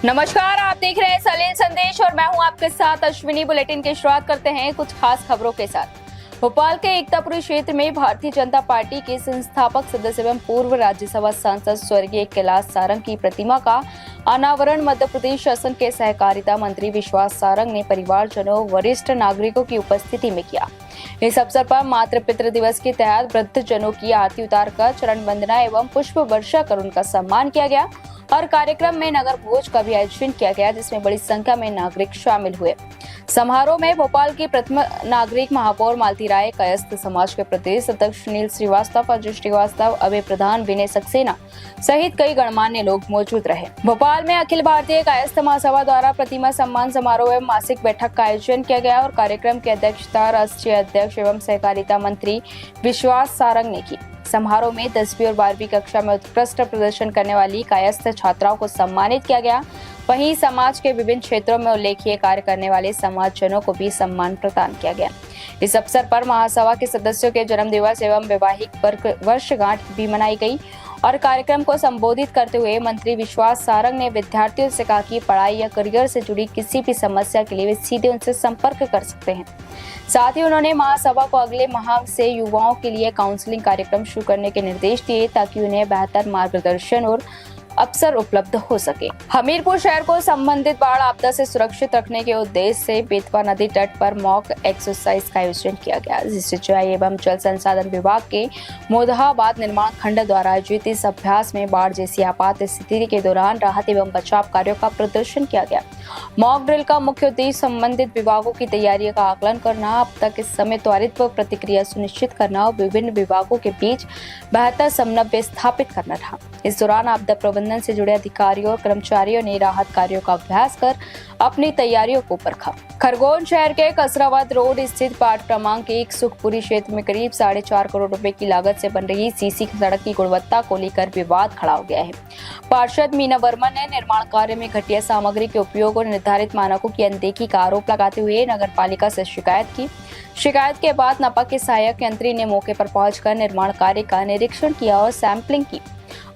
नमस्कार, आप देख रहे हैं सलील संदेश और मैं हूं आपके साथ अश्विनी। बुलेटिन की शुरुआत करते हैं कुछ खास खबरों के साथ। भोपाल के एकतापुरी क्षेत्र में भारतीय जनता पार्टी के संस्थापक सदस्य एवं पूर्व राज्यसभा सांसद स्वर्गीय कैलाश सारंग की प्रतिमा का अनावरण मध्य प्रदेश शासन के सहकारिता मंत्री विश्वास सारंग ने परिवारजनों वरिष्ठ नागरिकों की उपस्थिति में किया। इस अवसर पर मातृ पितृ दिवस के तहत वृद्धजनों की आरती उतारकर चरण वंदना एवं पुष्प वर्षा कर उनका सम्मान किया गया और कार्यक्रम में नगर भोज का भी आयोजन किया गया, जिसमें बड़ी संख्या में नागरिक शामिल हुए। समारोह में भोपाल की प्रथम नागरिक महापौर मालती राय, कायस्थ समाज के प्रदेश अध्यक्ष सुनील श्रीवास्तव, अजय श्रीवास्तव, अभय प्रधान, विनय सक्सेना सहित कई गणमान्य लोग मौजूद रहे। भोपाल में अखिल भारतीय कायस्थ महासभा द्वारा प्रतिमा सम्मान समारोह एवं मासिक बैठक का आयोजन किया गया और कार्यक्रम की अध्यक्षता राष्ट्रीय अध्यक्ष एवं सहकारिता मंत्री विश्वास सारंग ने की। समारोह में 10वीं और 12वीं कक्षा में उत्कृष्ट प्रदर्शन करने वाली कायस्थ छात्राओं को सम्मानित किया गया। वहीं समाज के विभिन्न क्षेत्रों में उल्लेखनीय कार्य करने वाले समाजजनों को भी सम्मान प्रदान किया गया। इस अवसर पर महासभा के सदस्यों के जन्म दिवस एवं वैवाहिक वर्षगांठ भी मनाई गई और कार्यक्रम को संबोधित करते हुए मंत्री विश्वास सारंग ने विद्यार्थियों से कहा कि पढ़ाई या करियर से जुड़ी किसी भी समस्या के लिए वे सीधे उनसे संपर्क कर सकते हैं। साथ ही उन्होंने महासभा को अगले माह से युवाओं के लिए काउंसलिंग कार्यक्रम शुरू करने के निर्देश दिए ताकि उन्हें बेहतर मार्गदर्शन और अवसर उपलब्ध हो सके। हमीरपुर शहर को संबंधित बाढ़ आपदा से सुरक्षित रखने के उद्देश्य से बेतवा नदी तट पर मॉक एक्सरसाइज का आयोजन किया गया, जिससे सिंचाई एवं जल संसाधन विभाग के मोदहाबाद निर्माण खंड द्वारा आयोजित इस अभ्यास में बाढ़ जैसी आपात स्थिति के दौरान राहत एवं बचाव कार्यों का प्रदर्शन किया गया। मॉक ड्रिल का मुख्य उद्देश्य संबंधित विभागों की तैयारियों का आकलन करना, अब तक इस समय त्वरित प्रतिक्रिया सुनिश्चित करना और विभिन्न विभागों के बीच बेहतर समन्वय स्थापित करना था। इस दौरान आपदा प्रबंधन से जुड़े अधिकारियों और कर्मचारियों ने राहत कार्यों का अभ्यास कर अपनी तैयारियों को परखा। खरगोन शहर के कसरावद रोड स्थित पार्ट क्रमांक 1 सुखपुरी क्षेत्र में करीब 4.5 करोड़ रुपए की लागत से बन रही सीसी सड़क की गुणवत्ता को लेकर विवाद खड़ा हो गया है। पार्षद मीना वर्मा ने निर्माण कार्य में घटिया सामग्री के उपयोग और निर्धारित मानकों की अनदेखी का आरोप लगाते हुए नगर पालिका से शिकायत की। शिकायत के बाद नपा के सहायक यंत्री ने मौके पर पहुंचकर निर्माण कार्य का निरीक्षण किया और सैंपलिंग की।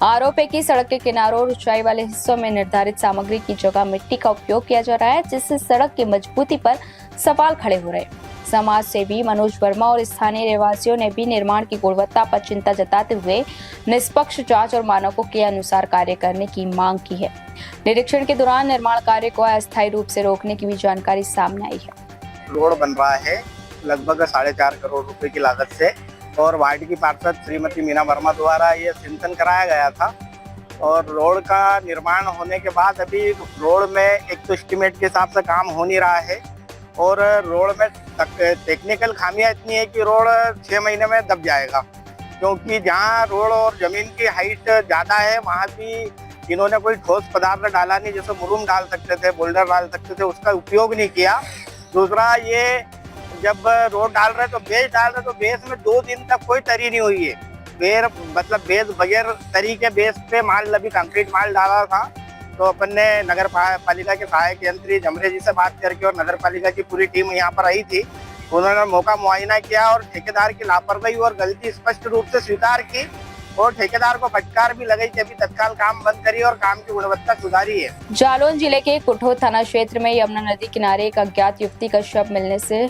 आरोप है कि सड़क के किनारों और ऊंचाई वाले हिस्सों में निर्धारित सामग्री की जगह मिट्टी का उपयोग किया जा रहा है, जिससे सड़क की मजबूती पर सवाल खड़े हो रहे हैं। समाज सेवी मनोज वर्मा और स्थानीय रहवासियों ने भी निर्माण की गुणवत्ता पर चिंता जताते हुए निष्पक्ष जांच और मानकों के अनुसार कार्य करने की मांग की है। निरीक्षण के दौरान निर्माण कार्य को अस्थायी रूप से रोकने की भी जानकारी सामने आई है। रोड बन रहा है लगभग 4.5 करोड़ रुपए की लागत से और वार्ड की पार्षद श्रीमती मीना वर्मा द्वारा ये चिंतन कराया गया था और रोड का निर्माण होने के बाद अभी रोड में एक तो एस्टीमेट के हिसाब से काम हो नहीं रहा है और रोड में टेक्निकल खामियां इतनी है कि रोड 6 महीने में दब जाएगा, क्योंकि जहां रोड और जमीन की हाइट ज़्यादा है वहां भी इन्होंने कोई ठोस पदार्थ डाला नहीं, जैसे मुरुम डाल सकते थे, बोल्डर डाल सकते थे, उसका उपयोग नहीं किया। दूसरा, ये जब रोड डाल रहे तो बेस डाल रहे तो बेस में 2 दिन तक कोई तरी नहीं हुई है। मतलब बेस बगैर तरी के बेस पे माल अभी कंक्रीट माल डाला था। तो अपन ने नगर पालिका के सहायक यंत्री जमरे जी से बात करके और नगर पालिका की पूरी टीम यहाँ पर आई थी। उन्होंने मौका मुआयना किया और ठेकेदार की लापरवाही और गलती स्पष्ट रूप से स्वीकार की और ठेकेदार को फटकार भी लगाई कि अभी तत्काल काम बंद करिए और काम की गुणवत्ता सुधारी है। जालौन जिले के कुठो थाना क्षेत्र में यमुना नदी किनारे एक अज्ञात युवती का शव मिलने से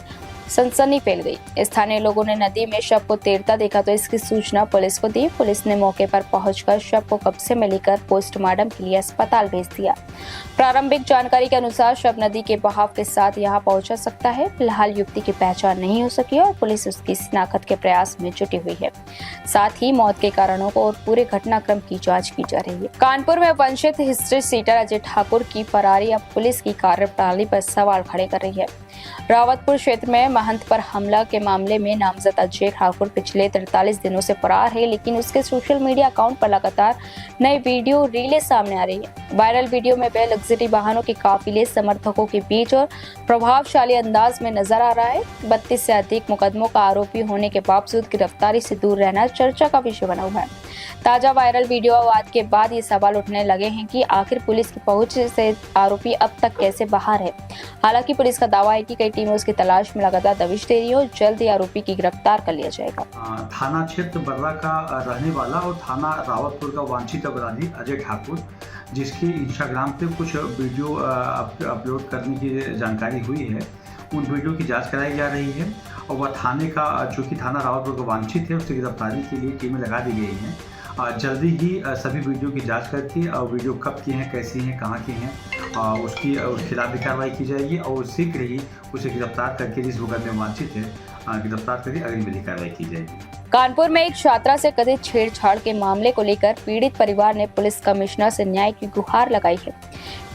सनसनी फैल गई। स्थानीय लोगों ने नदी में शव को तैरता देखा तो इसकी सूचना पुलिस को दी। पुलिस ने मौके पर पहुंचकर शव को कब्जे में लेकर पोस्टमार्टम के लिए अस्पताल भेज दिया। प्रारंभिक जानकारी के अनुसार शव नदी के बहाव के साथ यहां पहुंचा सकता है। फिलहाल युवती की पहचान नहीं हो सकी और पुलिस उसकी शिनाख्त के प्रयास में जुटी हुई है। साथ ही मौत के कारणों को और पूरे घटनाक्रम की जाँच की जा रही है। कानपुर में वंचित हिस्ट्री सीटर अजय ठाकुर की फरारी अब पुलिस की कार्यप्रणाली पर सवाल खड़े कर रही है। रावतपुर क्षेत्र में महंत पर हमला के मामले में नामजद अजय ठाकुर पिछले 43 दिनों से फरार है, लेकिन उसके सोशल मीडिया अकाउंट पर लगातार नई वीडियो रीलें सामने आ रही है। वायरल वीडियो में वह लग्जरी वाहनों के काफिले समर्थकों के बीच और प्रभावशाली अंदाज में नजर आ रहा है। 32 से अधिक मुकदमों का आरोपी होने के बावजूद गिरफ्तारी से दूर रहना चर्चा का विषय बना हुआ है। ताजा वायरल वीडियो विवाद के बाद ये सवाल उठने लगे हैं कि आखिर पुलिस की पहुंच से आरोपी अब तक कैसे बाहर है। हालांकि पुलिस का दावा है कि कई टीमें उसकी तलाश में लगातार दबिश दे रही है और जल्द ही आरोपी की गिरफ्तार कर लिया जाएगा। थाना क्षेत्र बर्रा का रहने वाला और थाना रावतपुर का वांछित अपराधी अजय ठाकुर जिसकी इंस्टाग्राम पे कुछ वीडियो अपलोड करने की जानकारी हुई है। उन वीडियो की जांच कराई जा रही है और वह थाने का जो कि थाना रावतपुर को वांछित है, उसकी गिरफ्तारी के लिए टीमें लगा दी गई हैं। जल्दी ही सभी वीडियो की जांच करके वीडियो कब की हैं, कैसी हैं, कहाँ की हैं, उसके खिलाफ भी कार्रवाई की जाएगी और शीघ्र ही उसे गिरफ्तार करके जिस मुकदमे में वांछित है गिरफ्तार करके अगली विधिक कार्रवाई की जाएगी। कानपुर में एक छात्रा से कथित छेड़छाड़ के मामले को लेकर पीड़ित परिवार ने पुलिस कमिश्नर से न्याय की गुहार लगाई है।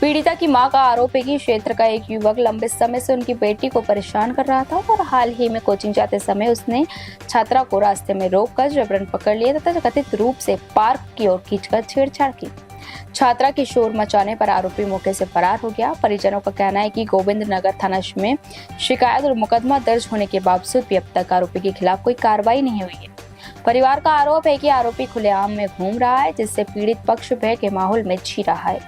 पीड़िता की मां का आरोप है कि क्षेत्र का एक युवक लंबे समय से उनकी बेटी को परेशान कर रहा था और हाल ही में कोचिंग जाते समय उसने छात्रा को रास्ते में रोककर जबरन पकड़ लिया तथा कथित रूप से पार्क की ओर खींचकर छेड़छाड़ की। छात्रा की शोर मचाने पर आरोपी मौके से फरार हो गया। परिजनों का कहना है कि गोविंद नगर थाना में शिकायत और मुकदमा दर्ज होने के बावजूद भी अब तक आरोपी के खिलाफ कोई कार्रवाई नहीं हुई है। परिवार का आरोप है कि आरोपी खुलेआम में घूम रहा है, जिससे पीड़ित पक्ष भय के माहौल में जी रहा है।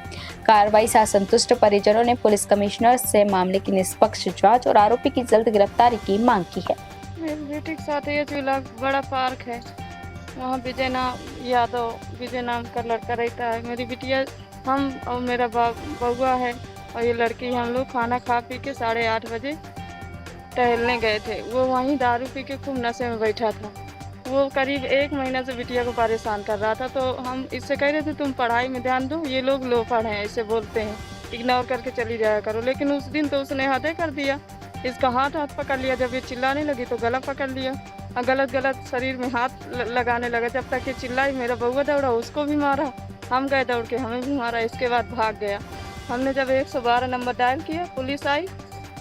कार्रवाई से असंतुष्ट परिजनों ने पुलिस कमिश्नर से मामले की निष्पक्ष जांच और आरोपी की जल्द गिरफ्तारी की मांग की है। मेरी बेटी के साथ ये चूल्हा बड़ा पार्क है, वहाँ विजय नाम का लड़का रहता है। मेरी बिटिया, हम और मेरा बउआ है और ये लड़की, हम लोग खाना खा पी के 8:30 बजे टहलने गए थे। वो वहीं दारू पी के खूब नशे में बैठा था। वो करीब 1 महीना से बिटिया को परेशान कर रहा था, तो हम इससे कह रहे थे तुम पढ़ाई में ध्यान दो, ये लोग लोफड़ हैं ऐसे बोलते हैं, इग्नोर करके चली जाया करो। लेकिन उस दिन तो उसने हदे कर दिया, इसका हाथ पकड़ लिया। जब ये चिल्लाने लगी तो गला पकड़ लिया और गलत शरीर में हाथ लगाने लगा। जब तक ये चिल्लाई, मेरा बउआ दौड़ा, उसको भी मारा। हम गए दौड़ के, हमें भी मारा। इसके बाद भाग गया। हमने जब 112 नंबर डायल किया, पुलिस आई,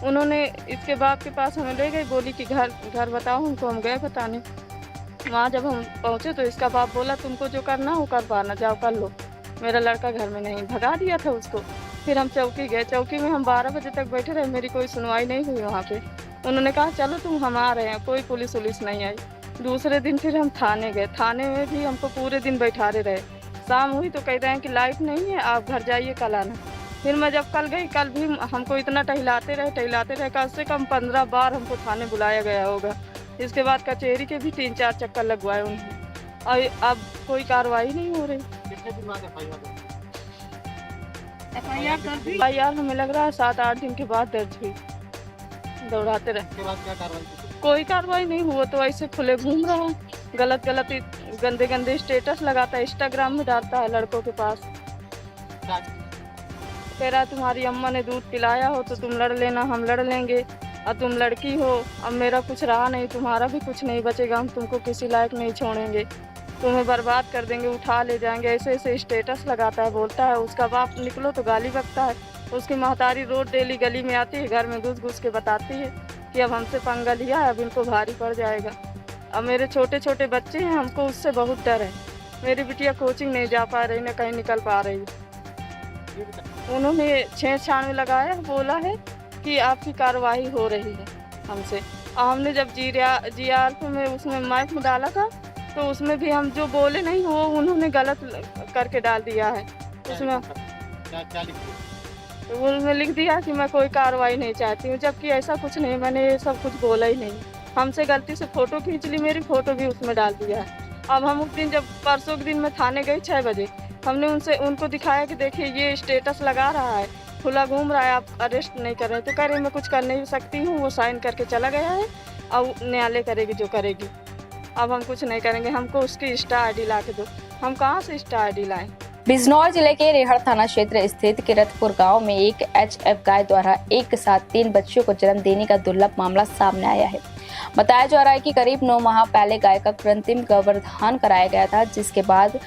उन्होंने इसके बाप के पास हमें ले गई, बोली कि घर बताओ हमको। हम गए बताने। वहाँ जब हम पहुँचे तो इसका बाप बोला तुमको जो करना हो कर पाना, जाओ कर लो। मेरा लड़का घर में नहीं, भगा दिया था उसको। फिर हम चौकी गए। चौकी में हम 12 बजे तक बैठे रहे, मेरी कोई सुनवाई नहीं हुई वहाँ पे। उन्होंने कहा चलो तुम हम आ रहे हैं, कोई पुलिस नहीं आई। दूसरे दिन फिर हम थाने गए। थाने में भी हमको पूरे दिन बैठारे रहे। शाम हुई तो कह रहे हैं कि लाइट नहीं है, आप घर जाइए, कल आना। फिर मैं जब कल गई, कल भी हमको इतना टहलाते रहे, कम से कम 15 बार हमको थाने बुलाया गया होगा। इसके बाद कचहरी के भी 3-4 चक्कर लगवाए उन्होंने और अब कोई कार्रवाई नहीं हो रही। FIR हमें लग रहा है 7-8 दिन के बाद दर्ज हुई। दौड़ाते रहे, कोई कार्रवाई नहीं हुआ। तो ऐसे खुले घूम रहा है, गलत गंदे स्टेटस लगाता है, इंस्टाग्राम में डालता है लड़कों के पास। कह रहा तुम्हारी अम्मा ने दूध पिलाया हो तो तुम लड़ लेना, हम लड़ लेंगे, और तुम लड़की हो, अब मेरा कुछ रहा नहीं, तुम्हारा भी कुछ नहीं बचेगा, हम तुमको किसी लायक नहीं छोड़ेंगे, तुम्हें बर्बाद कर देंगे, उठा ले जाएंगे। ऐसे स्टेटस लगाता है, बोलता है। उसका बाप निकलो तो गाली बकता है। उसकी महतारी रोज डेली गली में आती है, घर में घुस के बताती है कि अब हमसे पंगा लिया है, अब इनको भारी पड़ जाएगा। अब मेरे छोटे बच्चे हैं, हमको उससे बहुत डर है। मेरी बिटिया कोचिंग नहीं जा पा रही, न कहीं निकल पा रही। उन्होंने छेड़छाड़ में लगाया, बोला है कि आपकी कार्रवाई हो रही है हमसे। और हमने जब GRP में उसमें माइक में डाला था, तो उसमें भी हम जो बोले नहीं वो उन्होंने गलत करके डाल दिया है। उसमें उन्होंने लिख दिया कि मैं कोई कार्रवाई नहीं चाहती हूँ, जबकि ऐसा कुछ नहीं, मैंने ये सब कुछ बोला ही नहीं। हमसे गलती से फ़ोटो खींच ली, मेरी फ़ोटो भी उसमें डाल दिया है। अब हम उस दिन जब परसों के दिन मैं थाने गई 6 बजे, हमने उनको दिखाया कि देखिए ये स्टेटस लगा रहा है, खुला घूम रहा है, आप अरेस्ट नहीं कर रहे। तो कह रहे मैं कुछ कर नहीं सकती हूँ, वो साइन करके चला गया है और न्यायालय करेगी जो करेगी। अब हम कुछ नहीं करेंगे, हमको उसकी इंस्टा ID ला के दो। हम कहाँ से इंस्टा ID लाएं? बिजनौर जिले के रेहड़ थाना क्षेत्र स्थित किरतपुर गांव में एक HF गाय द्वारा एक साथ 3 बच्चों को जन्म देने का दुर्लभ मामला सामने आया है। बताया जा रहा है कि करीब 9 माह पहले गाय का कृत्रिम गर्भाधान कराया गया था, जिसके बाद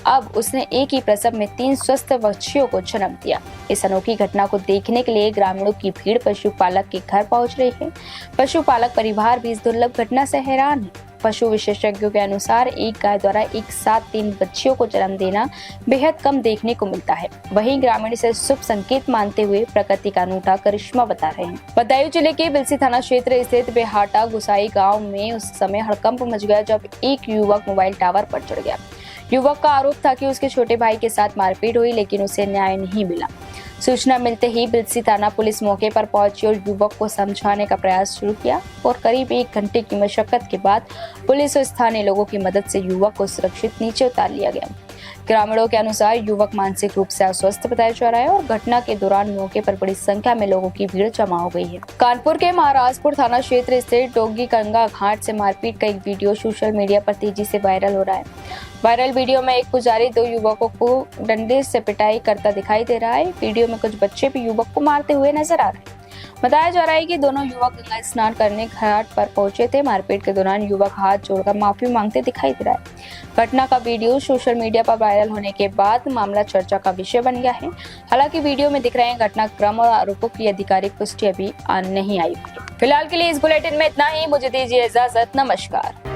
अब उसने एक ही प्रसव में 3 स्वस्थ बच्चियों को जन्म दिया। इस अनोखी घटना को देखने के लिए ग्रामीणों की भीड़ पशुपालक के घर पहुंच रही है। पशुपालक परिवार भी इस दुर्लभ घटना से हैरान है। पशु विशेषज्ञों के अनुसार एक गाय द्वारा एक साथ 3 बच्चियों को जन्म देना बेहद कम देखने को मिलता है। वहीं ग्रामीण इसे शुभ संकेत मानते हुए प्रकृति का अनूठा करिश्मा बता रहे हैं। बदायूं जिले के बिलसी थाना क्षेत्र स्थित बेहाटा गुसाई गांव में उस समय हड़कंप मच गया जब एक युवक मोबाइल टावर पर चढ़ गया। युवक का आरोप था कि उसके छोटे भाई के साथ मारपीट हुई, लेकिन उसे न्याय नहीं मिला। सूचना मिलते ही बिलसी थाना पुलिस मौके पर पहुंची और युवक को समझाने का प्रयास शुरू किया और करीब 1 घंटे की मशक्कत के बाद पुलिस और स्थानीय लोगों की मदद से युवक को सुरक्षित नीचे उतार लिया गया। ग्रामीणों के अनुसार युवक मानसिक रूप से अस्वस्थ बताया जा रहा है और घटना के दौरान मौके पर बड़ी संख्या में लोगों की भीड़ जमा हो गई है। कानपुर के महाराजपुर थाना क्षेत्र स्थित डोंगी गंगा घाट से मारपीट का एक वीडियो सोशल मीडिया पर तेजी से वायरल हो रहा है। वायरल वीडियो में एक पुजारी 2 युवकों को डंडे से पिटाई करता दिखाई दे रहा है। वीडियो में कुछ बच्चे भी युवक को मारते हुए नजर आ रहे हैं। बताया जा रहा है कि दोनों युवक गंगा स्नान करने घाट पर पहुंचे थे। मारपीट के दौरान युवक हाथ जोड़कर माफी मांगते दिखाई दे रहा है। घटना का वीडियो सोशल मीडिया पर वायरल होने के बाद मामला चर्चा का विषय बन गया है। हालांकि वीडियो में दिख रहे हैं घटनाक्रम और आरोपों की आधिकारिक पुष्टि अभी नहीं आई। फिलहाल के लिए इस बुलेटिन में इतना ही। मुझे दीजिए इजाजत। नमस्कार।